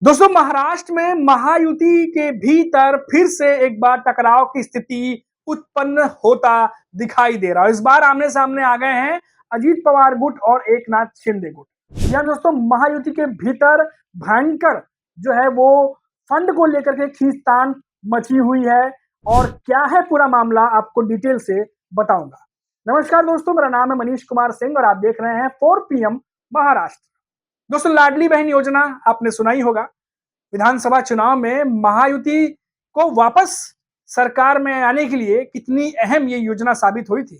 दोस्तों, महाराष्ट्र में महायुति के भीतर फिर से एक बार टकराव की स्थिति उत्पन्न होता दिखाई दे रहा है। इस बार आमने सामने आ गए हैं अजीत पवार गुट और एकनाथ शिंदे गुट। यह दोस्तों महायुति के भीतर भयंकर जो है वो फंड को लेकर के खींचतान मची हुई है और क्या है पूरा मामला आपको डिटेल से बताऊंगा। नमस्कार दोस्तों, मेरा नाम है मनीष कुमार सिंह और आप देख रहे हैं 4 PM महाराष्ट्र। दोस्तों, लाडली बहन योजना आपने सुना ही होगा। विधानसभा चुनाव में महायुति को वापस सरकार में आने के लिए कितनी अहम ये योजना साबित हुई थी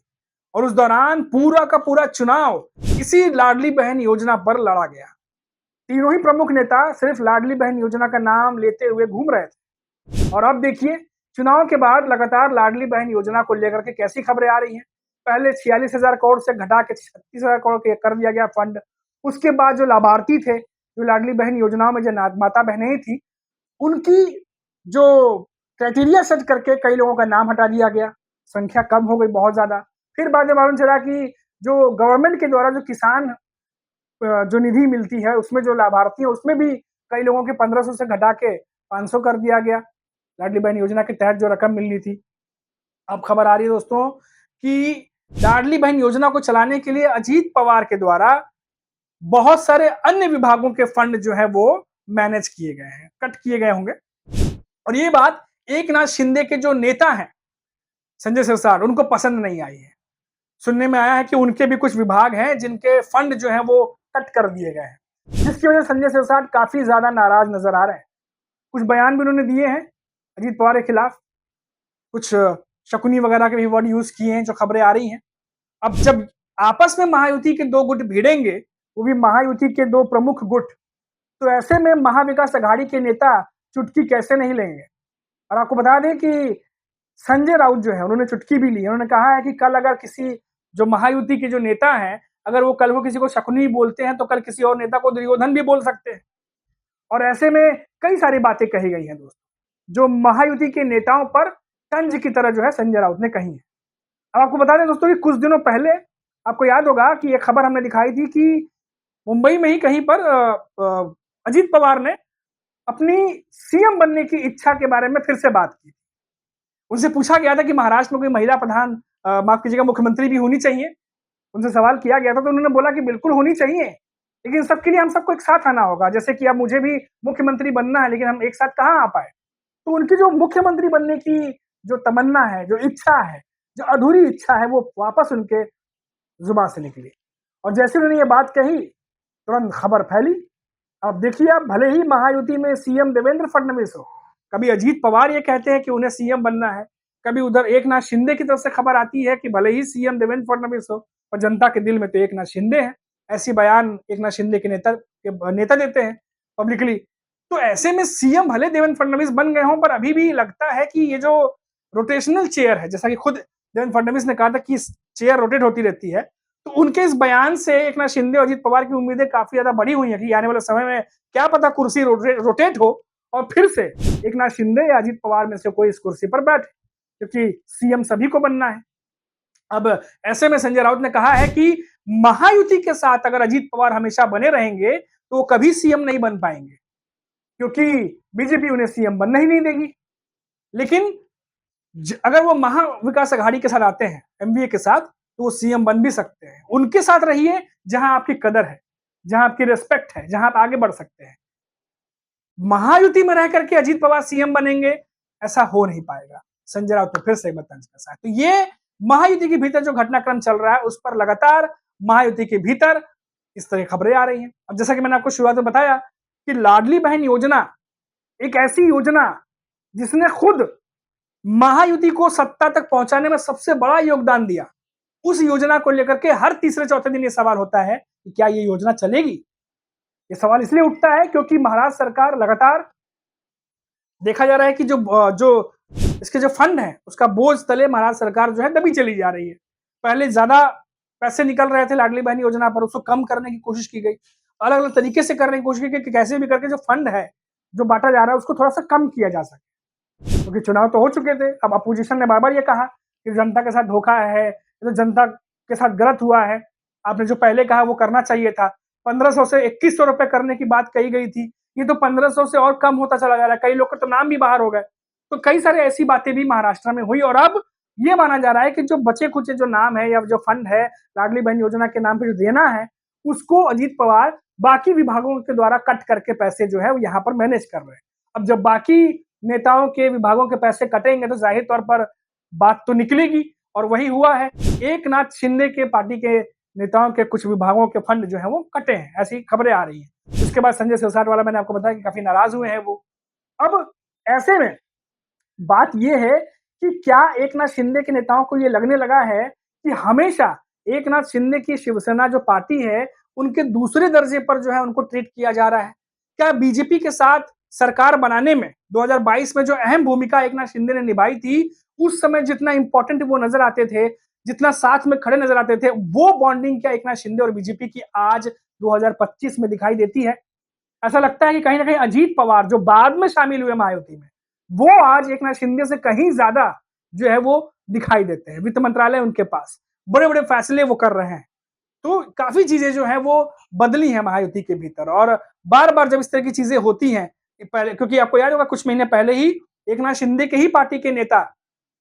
और उस दौरान पूरा का पूरा चुनाव इसी लाडली बहन योजना पर लड़ा गया। तीनों ही प्रमुख नेता सिर्फ लाडली बहन योजना का नाम लेते हुए घूम रहे थे और अब देखिए चुनाव के बाद लगातार लाडली बहन योजना को लेकर के कैसी खबरें आ रही हैं। पहले 46,000 करोड़ से घटा के 36,000 करोड़ कर दिया गया फंड। उसके बाद जो लाभार्थी थे, जो लाडली बहन योजना में जो माता बहनें थी, उनकी जो क्राइटेरिया सेट करके कई लोगों का नाम हटा दिया गया, संख्या कम हो गई बहुत ज्यादा। फिर बाद में मालूम चला कि जो गवर्नमेंट के द्वारा जो किसान जो निधि मिलती है उसमें जो लाभार्थी है उसमें भी कई लोगों के 1500 से घटा के 500 कर दिया गया। लाडली बहन योजना के तहत जो रकम मिलनी थी, अब खबर आ रही है दोस्तों कि लाडली बहन योजना को चलाने के लिए अजीत पवार के द्वारा बहुत सारे अन्य विभागों के फंड जो है वो मैनेज किए गए हैं, कट किए गए होंगे। और ये बात एकनाथ शिंदे के जो नेता हैं संजय सिरसाट, उनको पसंद नहीं आई है। सुनने में आया है कि उनके भी कुछ विभाग हैं जिनके फंड जो है वो कट कर दिए गए हैं, जिसकी वजह से संजय सिरसाट काफी ज्यादा नाराज नजर आ रहे हैं। कुछ बयान भी उन्होंने दिए हैं अजीत पवार के खिलाफ, कुछ शकुनी वगैरह के भी वर्ड यूज किए हैं जो खबरें आ रही हैं। अब जब आपस में महायुति के दो गुट भिड़ेंगे, वो भी महायुति के दो प्रमुख गुट, तो ऐसे में महाविकास अघाड़ी के नेता चुटकी कैसे नहीं लेंगे। और आपको बता दें कि संजय राउत जो है उन्होंने चुटकी भी ली है। उन्होंने कहा है कि कल अगर किसी जो महायुति के जो नेता हैं, अगर वो कल को किसी को शकुनी बोलते हैं तो कल किसी और नेता को दुर्योधन भी बोल सकते हैं। और ऐसे में कई सारी बातें कही गई हैं दोस्तों, जो महायुति के नेताओं पर तंज की तरह जो है संजय राउत ने कही है। अब आपको बता दें दोस्तों कि कुछ दिनों पहले आपको याद होगा कि एक खबर हमने दिखाई थी कि मुंबई में ही कहीं पर अजीत पवार ने अपनी सीएम बनने की इच्छा के बारे में फिर से बात की। उनसे पूछा गया था कि महाराष्ट्र में कोई महिला प्रधान माफ कीजिएगा मुख्यमंत्री भी होनी चाहिए। उनसे सवाल किया गया था तो उन्होंने बोला कि बिल्कुल होनी चाहिए, लेकिन सबके लिए हम सबको एक साथ आना होगा। जैसे कि अब मुझे भी मुख्यमंत्री बनना है, लेकिन हम एक साथ कहाँ आ पाए। तो उनकी जो मुख्यमंत्री बनने की जो तमन्ना है, जो इच्छा है, जो अधूरी इच्छा है, वो वापस उनके जुबान से निकली। और जैसे उन्होंने ये बात कही तुरंत खबर फैली। अब देखिए, आप भले ही महायुति में सीएम देवेंद्र फडणवीस हो, कभी अजीत पवार ये कहते हैं कि उन्हें सीएम बनना है, कभी उधर एकनाथ शिंदे की तरफ से खबर आती है कि भले ही सीएम देवेंद्र फडणवीस हो, पर जनता के दिल में तो एकनाथ शिंदे हैं। ऐसी बयान एकनाथ शिंदे के नेता देते हैं पब्लिकली। तो ऐसे में सीएम भले देवेंद्र फडणवीस बन गए हों, पर अभी भी लगता है कि ये जो रोटेशनल चेयर है, जैसा कि खुद देवेंद्र फडणवीस ने कहा था कि चेयर रोटेट होती रहती है, तो उनके इस बयान से एकनाथ शिंदे और अजीत पवार की उम्मीदें काफी ज्यादा बढ़ी हुई हैं कि आने वाले समय में क्या पता कुर्सी रोटेट हो और फिर से एकनाथ शिंदे या अजीत पवार में से कोई इस कुर्सी पर बैठे, क्योंकि सीएम सभी को बनना है। अब ऐसे में संजय राउत ने कहा है कि महायुति के साथ अगर अजीत पवार हमेशा बने रहेंगे तो वो कभी सीएम नहीं बन पाएंगे, क्योंकि बीजेपी उन्हें सीएम बनना ही नहीं देगी। लेकिन अगर वो महाविकास अघाड़ी के साथ आते हैं, एमवीए के साथ, तो वो सीएम बन भी सकते हैं। उनके साथ रहिए जहां आपकी कदर है, जहां आपकी रिस्पेक्ट है, जहां आप आगे बढ़ सकते हैं। महायुति में रह करके अजीत पवार सीएम बनेंगे, ऐसा हो नहीं पाएगा। संजय राउत ने फिर से एक बार तंज कसा है। तो ये महायुति के भीतर जो घटनाक्रम चल रहा है उस पर लगातार महायुति के भीतर इस तरह खबरें आ रही हैं। अब जैसा कि मैंने आपको शुरुआत में बताया कि लाडली बहन योजना एक ऐसी योजना जिसने खुद महायुति को सत्ता तक पहुंचाने में सबसे बड़ा योगदान दिया, उस योजना को लेकर के हर तीसरे चौथे दिन ये सवाल होता है कि क्या ये योजना चलेगी। ये सवाल इसलिए उठता है क्योंकि महाराष्ट्र सरकार लगातार देखा जा रहा है कि जो इसके जो फंड है उसका बोझ तले महाराष्ट्र सरकार जो है दबी चली जा रही है। पहले ज्यादा पैसे निकल रहे थे लाडली बहन योजना पर, उसको कम करने की कोशिश की गई, अलग अलग तरीके से करने की कोशिश की गई कि कैसे भी करके जो फंड है जो बांटा जा रहा है उसको थोड़ा सा कम किया जा सके, क्योंकि चुनाव तो हो चुके थे। अब अपोजिशन ने बार बार ये कहा कि जनता के साथ धोखा है, तो जनता के साथ गलत हुआ है, आपने जो पहले कहा वो करना चाहिए था। 1500 से 2100 रुपए करने की बात कही गई थी, ये तो 1500 से और कम होता चला जा रहा है, कई लोग के तो नाम भी बाहर हो गए। तो कई सारे ऐसी बातें भी महाराष्ट्र में हुई और अब ये माना जा रहा है कि जो बचे-खुचे जो नाम है या जो फंड है, लाडली बहन योजना के नाम पे जो देना है, उसको अजीत पवार बाकी विभागों के द्वारा कट करके पैसे जो है वो यहाँ पर मैनेज कर रहे हैं। अब जब बाकी नेताओं के विभागों के पैसे कटेंगे तो जाहिर तौर पर बात तो निकलेगी और वही हुआ है। एकनाथ शिंदे के पार्टी के नेताओं के कुछ विभागों के फंड जो है वो कटे हैं, ऐसी खबरें आ रही हैं। इसके बाद संजय सिरसाट वाला मैंने आपको बताया कि काफी नाराज हुए हैं वो। अब ऐसे में बात ये है कि क्या एकनाथ शिंदे के नेताओं को ये लगने लगा है कि हमेशा एकनाथ शिंदे की शिवसेना जो पार्टी है, उनके दूसरे दर्जे पर जो है उनको ट्रीट किया जा रहा है? क्या बीजेपी के साथ सरकार बनाने में 2022 में जो अहम भूमिका एकनाथ शिंदे ने निभाई थी, उस समय जितना इंपॉर्टेंट वो नजर आते थे, जितना साथ में खड़े नजर आते थे, वो बॉन्डिंग क्या एकनाथ शिंदे और बीजेपी की आज 2025 में दिखाई देती है? ऐसा लगता है कि कहीं ना कहीं अजीत पवार जो बाद में शामिल हुए महायुति में, वो आज एकनाथ शिंदे से कहीं ज्यादा जो है वो दिखाई देते हैं। वित्त मंत्रालय उनके पास, बड़े बड़े फैसले वो कर रहे हैं। तो काफी चीजें जो है वो बदली है महायुति के भीतर और बार बार जब इस तरह की चीजें होती हैं, पहले क्योंकि आपको याद होगा कुछ महीने पहले ही एकनाथ शिंदे के ही पार्टी के नेता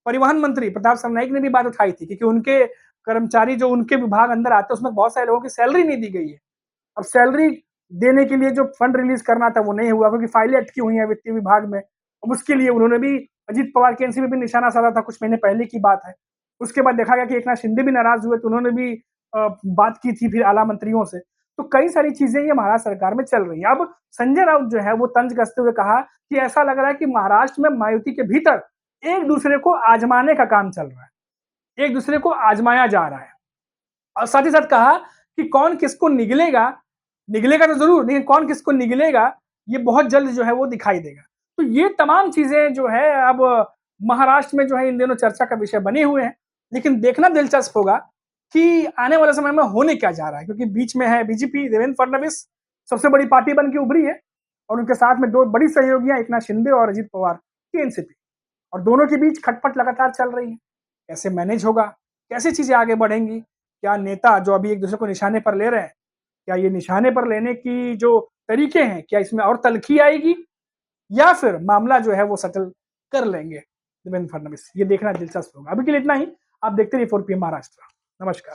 परिवहन मंत्री प्रताप सरनाईक ने भी बात उठाई थी क्योंकि उनके कर्मचारी जो उनके विभाग अंदर आते हैं उसमें बहुत सारे लोगों की सैलरी नहीं दी गई है। अब सैलरी देने के लिए जो फंड रिलीज करना था वो नहीं हुआ क्योंकि फाइलें अटकी हुई हैं वित्तीय विभाग में। अब उसके लिए उन्होंने भी अजीत पवार के एनसीपी पे निशाना साधा था, कुछ महीने पहले की बात है। उसके बाद देखा गया कि एकनाथ शिंदे भी नाराज हुए तो उन्होंने भी बात की थी फिर आला मंत्रियों से। तो कई सारी चीजें ये महाराष्ट्र सरकार में चल रही है। अब संजय राउत जो है वो तंज कसते हुए कहा कि ऐसा लग रहा है कि महाराष्ट्र में मायावती के भीतर एक दूसरे को आजमाने का काम चल रहा है, एक दूसरे को आजमाया जा रहा है। और साथ ही साथ कहा कि कौन किसको निगलेगा, निगलेगा तो जरूर, लेकिन कौन किसको निगलेगा ये बहुत जल्द जो है वो दिखाई देगा। तो ये तमाम चीजें जो है अब महाराष्ट्र में जो है इन दिनों चर्चा का विषय बने हुए हैं, लेकिन देखना दिलचस्प होगा कि आने वाले समय में होने क्या जा रहा है, क्योंकि बीच में है बीजेपी, देवेंद्र फडणवीस सबसे बड़ी पार्टी बन के उभरी है और उनके साथ में दो बड़ी सहयोगियां एकनाथ शिंदे और अजीत पवार की एनसीपी, और दोनों के बीच खटपट लगातार चल रही है। कैसे मैनेज होगा, कैसे चीजें आगे बढ़ेंगी, क्या नेता जो अभी एक दूसरे को निशाने पर ले रहे हैं, क्या ये निशाने पर लेने की जो तरीके हैं, क्या इसमें और तल्खी आएगी या फिर मामला जो है वो सेटल कर लेंगे देवेंद्र फडणवीस, ये देखना दिलचस्प होगा। अभी के लिए इतना ही। आप देखते रहिए 4 PM महाराष्ट्र। नमस्कार।